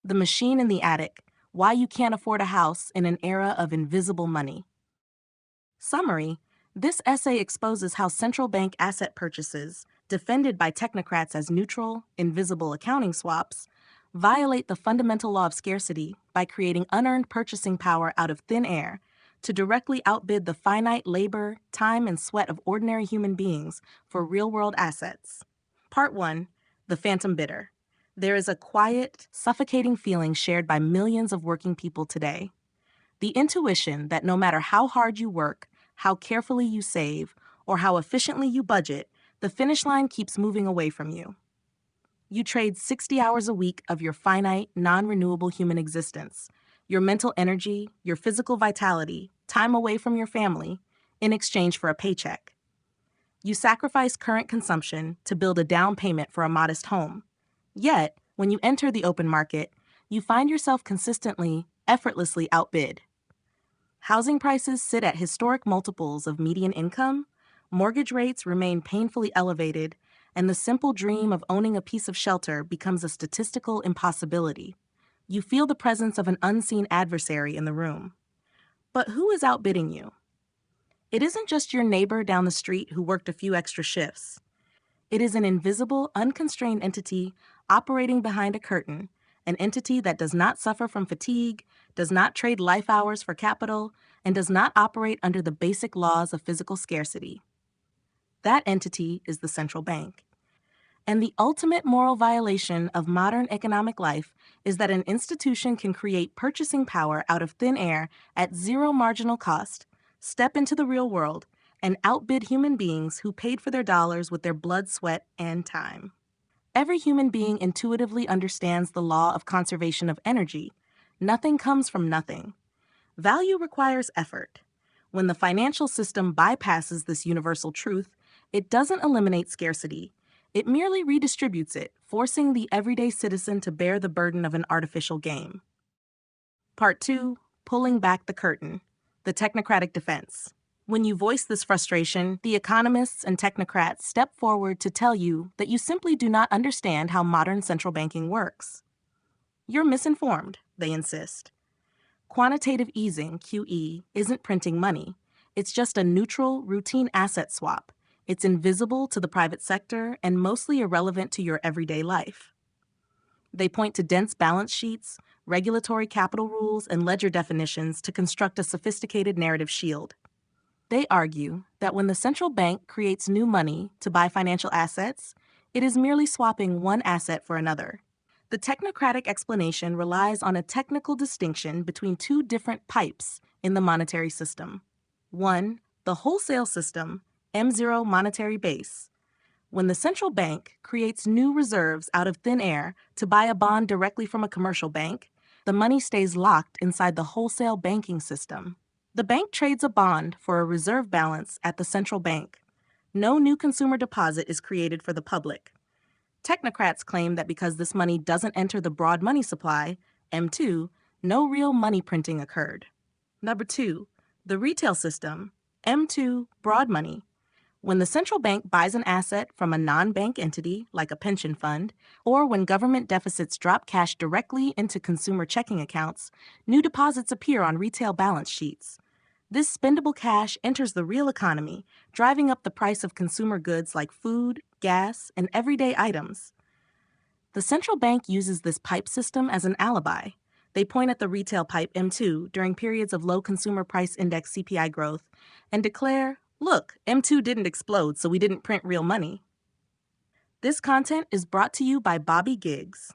The Machine in the Attic: Why You Can't Afford a House in an Era of Invisible Money. Summary: This essay exposes how central bank asset purchases, defended by technocrats as neutral, invisible accounting swaps, violate the fundamental law of scarcity by creating unearned purchasing power out of thin air to directly outbid the finite labor, time, and sweat of ordinary human beings for real-world assets. Part 1: The Phantom Bidder. There is a quiet, suffocating feeling shared by millions of working people today. The intuition that no matter how hard you work, how carefully you save, or how efficiently you budget, the finish line keeps moving away from you. You trade 60 hours a week of your finite, non-renewable human existence, your mental energy, your physical vitality, time away from your family, in exchange for a paycheck. You sacrifice current consumption to build a down payment for a modest home. Yet, when you enter the open market, you find yourself consistently, effortlessly outbid. Housing prices sit at historic multiples of median income, mortgage rates remain painfully elevated, and the simple dream of owning a piece of shelter becomes a statistical impossibility. You feel the presence of an unseen adversary in the room. But who is outbidding you? It isn't just your neighbor down the street who worked a few extra shifts. It is an invisible, unconstrained entity operating behind a curtain, an entity that does not suffer from fatigue, does not trade life hours for capital, and does not operate under the basic laws of physical scarcity. That entity is the central bank. And the ultimate moral violation of modern economic life is that an institution can create purchasing power out of thin air at zero marginal cost, step into the real world, and outbid human beings who paid for their dollars with their blood, sweat, and time. Every human being intuitively understands the law of conservation of energy. Nothing comes from nothing. Value requires effort. When the financial system bypasses this universal truth, it doesn't eliminate scarcity. It merely redistributes it, forcing the everyday citizen to bear the burden of an artificial game. Part 2: Pulling Back the Curtain. The Technocratic Defense. When you voice this frustration, the economists and technocrats step forward to tell you that you simply do not understand how modern central banking works. You're misinformed, they insist. Quantitative easing, QE, isn't printing money. It's just a neutral, routine asset swap. It's invisible to the private sector and mostly irrelevant to your everyday life. They point to dense balance sheets, regulatory capital rules, and ledger definitions to construct a sophisticated narrative shield. They argue that when the central bank creates new money to buy financial assets, it is merely swapping one asset for another. The technocratic explanation relies on a technical distinction between two different pipes in the monetary system. One, the wholesale system, M0 monetary base. When the central bank creates new reserves out of thin air to buy a bond directly from a commercial bank, the money stays locked inside the wholesale banking system. The bank trades a bond for a reserve balance at the central bank. No new consumer deposit is created for the public. Technocrats claim that because this money doesn't enter the broad money supply, M2, no real money printing occurred. Number 2, the retail system, M2, broad money. When the central bank buys an asset from a non-bank entity, like a pension fund, or when government deficits drop cash directly into consumer checking accounts, new deposits appear on retail balance sheets. This spendable cash enters the real economy, driving up the price of consumer goods like food, gas, and everyday items. The central bank uses this pipe system as an alibi. They point at the retail pipe M2 during periods of low consumer price index CPI growth and declare, "Look, M2 didn't explode, so we didn't print real money." This content is brought to you by Bobby Giggs.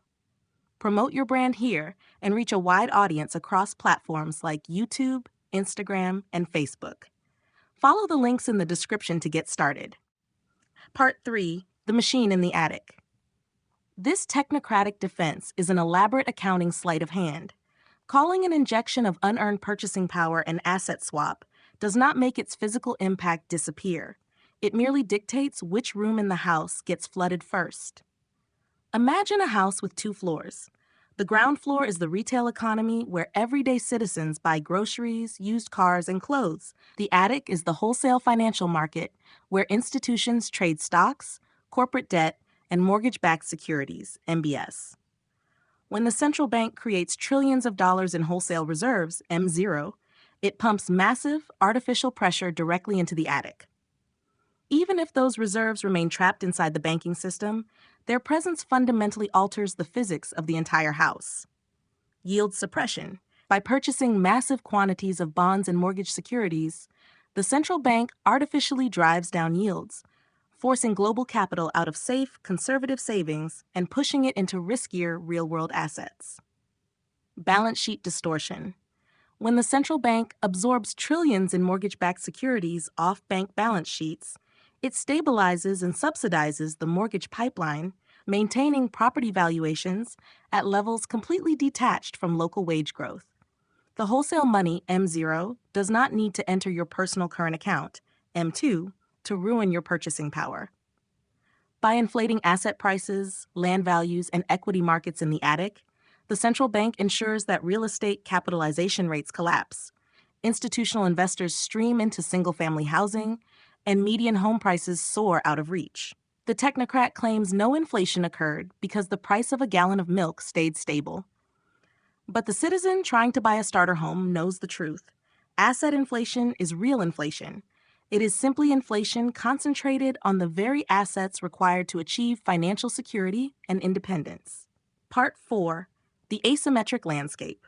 Promote your brand here and reach a wide audience across platforms like YouTube, Instagram, and Facebook. Follow the links in the description to get started. Part 3: The Machine in the Attic. This technocratic defense is an elaborate accounting sleight of hand. Calling an injection of unearned purchasing power an asset swap does not make its physical impact disappear. It merely dictates which room in the house gets flooded first. Imagine a house with 2 floors. The ground floor is the retail economy where everyday citizens buy groceries, used cars, and clothes. The attic is the wholesale financial market where institutions trade stocks, corporate debt, and mortgage-backed securities, MBS. When the central bank creates trillions of dollars in wholesale reserves, M0, it pumps massive, artificial pressure directly into the attic. Even if those reserves remain trapped inside the banking system, their presence fundamentally alters the physics of the entire house. Yield suppression. By purchasing massive quantities of bonds and mortgage securities, the central bank artificially drives down yields, forcing global capital out of safe, conservative savings and pushing it into riskier real-world assets. Balance sheet distortion. When the central bank absorbs trillions in mortgage-backed securities off bank balance sheets, it stabilizes and subsidizes the mortgage pipeline, maintaining property valuations at levels completely detached from local wage growth. The wholesale money, M0, does not need to enter your personal current account, M2, to ruin your purchasing power. By inflating asset prices, land values, and equity markets in the attic, the central bank ensures that real estate capitalization rates collapse, institutional investors stream into single-family housing, and median home prices soar out of reach. The technocrat claims no inflation occurred because the price of a gallon of milk stayed stable. But the citizen trying to buy a starter home knows the truth. Asset inflation is real inflation. It is simply inflation concentrated on the very assets required to achieve financial security and independence. Part 4. The asymmetric landscape.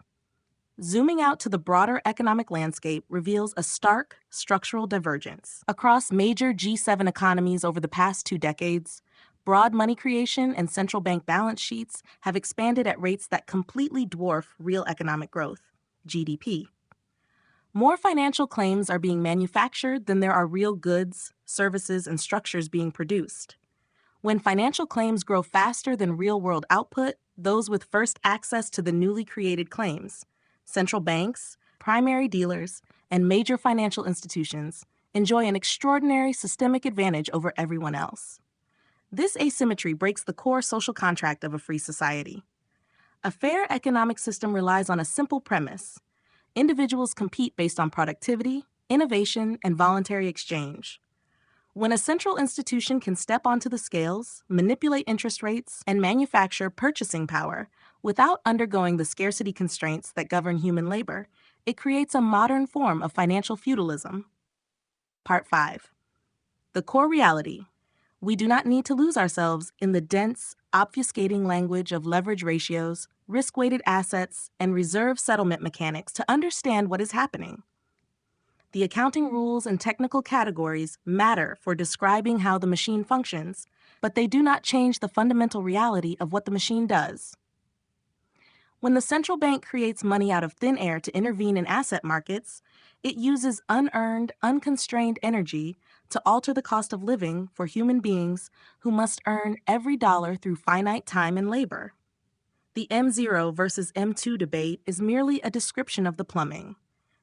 Zooming out to the broader economic landscape reveals a stark structural divergence. Across major G7 economies over the past 2 decades, broad money creation and central bank balance sheets have expanded at rates that completely dwarf real economic growth, GDP. More financial claims are being manufactured than there are real goods, services, and structures being produced. When financial claims grow faster than real-world output, those with first access to the newly created claims, central banks, primary dealers, and major financial institutions, enjoy an extraordinary systemic advantage over everyone else. This asymmetry breaks the core social contract of a free society. A fair economic system relies on a simple premise. Individuals compete based on productivity, innovation, and voluntary exchange. When a central institution can step onto the scales, manipulate interest rates, and manufacture purchasing power without undergoing the scarcity constraints that govern human labor, it creates a modern form of financial feudalism. Part 5. The core reality. We do not need to lose ourselves in the dense, obfuscating language of leverage ratios, risk-weighted assets, and reserve settlement mechanics to understand what is happening. The accounting rules and technical categories matter for describing how the machine functions, but they do not change the fundamental reality of what the machine does. When the central bank creates money out of thin air to intervene in asset markets, it uses unearned, unconstrained energy to alter the cost of living for human beings who must earn every dollar through finite time and labor. The M0 versus M2 debate is merely a description of the plumbing.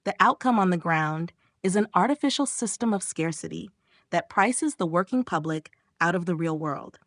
The outcome on the ground is an artificial system of scarcity that prices the working public out of the real world.